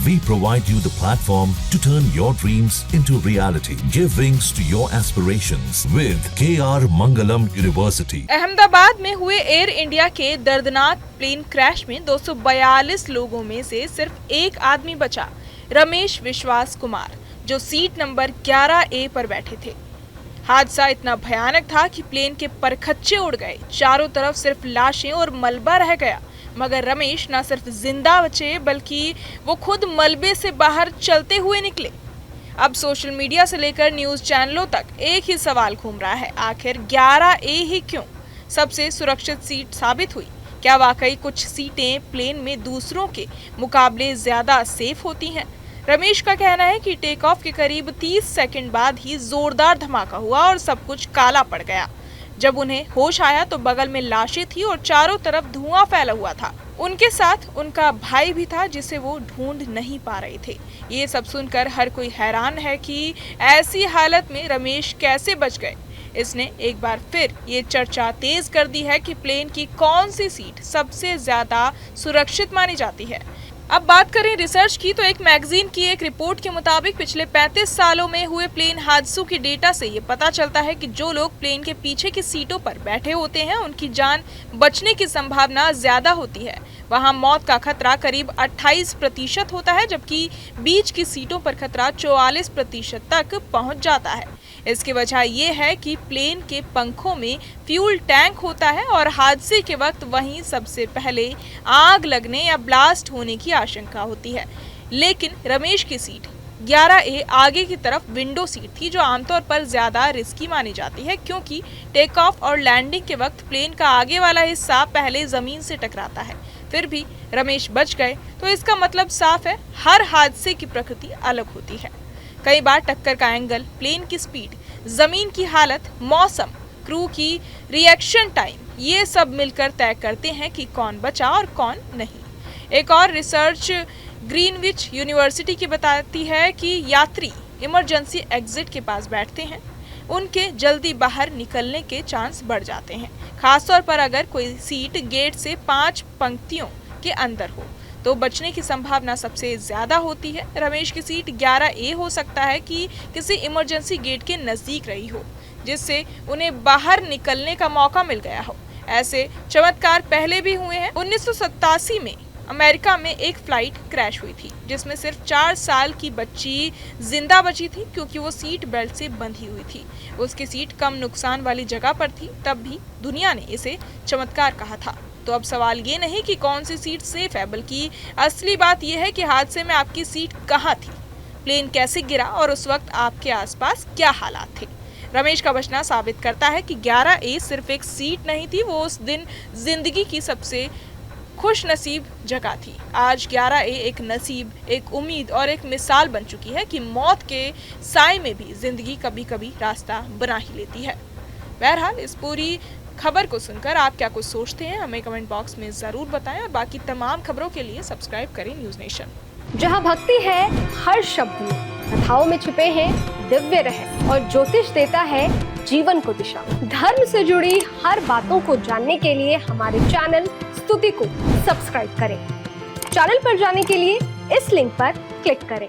We provide you the platform to turn your dreams into reality. Give wings to your aspirations with KR Mangalam University. Ahmedabad में हुए air India के दर्दनाक plane crash में 242 लोगों में से सिर्फ एक आदमी बचा, रमेश विश्वास कुमार, जो सीट नंबर 11A पर बैठे थे। हादसा इतना भयानक था कि प्लेन के परखच्चे उड़ गए, चारों तरफ सिर्फ लाशें और मलबा रह गया। मगर रमेश न सिर्फ जिंदा बचे बल्कि वो खुद मलबे से बाहर चलते हुए निकले। अब सोशल मीडिया से लेकर न्यूज चैनलों तक एक ही सवाल घूम रहा है, आखिर 11A ही क्यों सबसे सुरक्षित सीट साबित हुई? क्या वाकई कुछ सीटें प्लेन में दूसरों के मुकाबले ज्यादा सेफ होती हैं? रमेश का कहना है कि टेक ऑफ के करीब 30 सेकंड बाद ही जोरदार धमाका हुआ और सब कुछ काला पड़ गया। जब उन्हें होश आया तो बगल में लाशें थी और चारों तरफ धुआं फैला हुआ था। उनके साथ उनका भाई भी था जिसे वो ढूंढ नहीं पा रहे थे। ये सब सुनकर हर कोई हैरान है कि ऐसी हालत में रमेश कैसे बच गए। इसने एक बार फिर ये चर्चा तेज कर दी है कि प्लेन की कौन सी सीट सबसे ज्यादा सुरक्षित मानी जाती है। अब बात करें रिसर्च की तो एक मैगजीन की एक रिपोर्ट के मुताबिक पिछले 35 सालों में हुए प्लेन हादसों के डेटा से ये पता चलता है कि जो लोग प्लेन के पीछे की सीटों पर बैठे होते हैं उनकी जान बचने की संभावना ज्यादा होती है। वहां मौत का खतरा करीब 28% होता है, जबकि बीच की सीटों पर खतरा 44% तक पहुंच जाता है। इसकी वजह यह है कि प्लेन के पंखों में फ्यूल टैंक होता है और हादसे के वक्त वहीं सबसे पहले आग लगने या ब्लास्ट होने की आशंका होती है। लेकिन रमेश की सीट 11A आगे की तरफ विंडो सीट थी, जो आमतौर पर ज्यादा रिस्की मानी जाती है क्योंकि टेक ऑफ और लैंडिंग के वक्त प्लेन का आगे वाला हिस्सा पहले जमीन से टकराता है। फिर भी रमेश बच गए तो इसका मतलब साफ है, हर हादसे की प्रकृति अलग होती है। कई बार टक्कर का एंगल, प्लेन की स्पीड, जमीन की हालत, मौसम, क्रू की रिएक्शन टाइम, ये सब मिलकर तय करते हैं कि कौन बचा और कौन नहीं। एक और रिसर्च ग्रीनविच यूनिवर्सिटी की बताती है कि यात्री इमरजेंसी एग्जिट के पास बैठते हैं, उनके जल्दी बाहर निकलने के चांस बढ़ जाते हैं, खासतौर पर अगर कोई सीट गेट से 5 पंक्तियों के अंदर हो तो बचने की संभावना सबसे ज्यादा होती है। रमेश की सीट 11A हो सकता है कि किसी इमरजेंसी गेट के नजदीक रही हो, जिससे उन्हें बाहर निकलने का मौका मिल गया हो। ऐसे चमत्कार पहले भी हुए हैं। 1987 में अमेरिका में एक फ्लाइट क्रैश हुई थी जिसमें सिर्फ 4 साल की बच्ची जिंदा बची थी क्योंकि वो सीट बेल्ट से बंधी हुई थी। उसकी सीट कम नुकसान वाली जगह पर थी, तब भी दुनिया ने इसे चमत्कार कहा था। तो अब सवाल ये नहीं कि कौन सी सीट सेफ है, बल्कि असली बात यह है कि हादसे में आपकी सीट कहाँ थी, प्लेन कैसे गिरा और उस वक्त आपके आसपास क्या हालात थे। रमेश का बचना साबित करता है कि 11A सिर्फ एक सीट नहीं थी, वो उस दिन जिंदगी की सबसे खुश नसीब जगह थी। आज 11A एक नसीब, एक उम्मीद और एक मिसाल बन चुकी है कि मौत के साए में भी जिंदगी कभी कभी रास्ता बना ही लेती है। बहरहाल इस पूरी खबर को सुनकर आप क्या कुछ सोचते हैं, हमें कमेंट बॉक्स में जरूर बताएं और बाकी तमाम खबरों के लिए सब्सक्राइब करें न्यूज नेशन। जहां भक्ति है हर शब्द में, कथाओं में छिपे हैं दिव्य रहस्य और ज्योतिष देता है जीवन को दिशा। धर्म से जुड़ी हर बातों को जानने के लिए हमारे चैनल स्तुति को सब्सक्राइब करें। चैनल पर जाने के लिए इस लिंक पर क्लिक करें।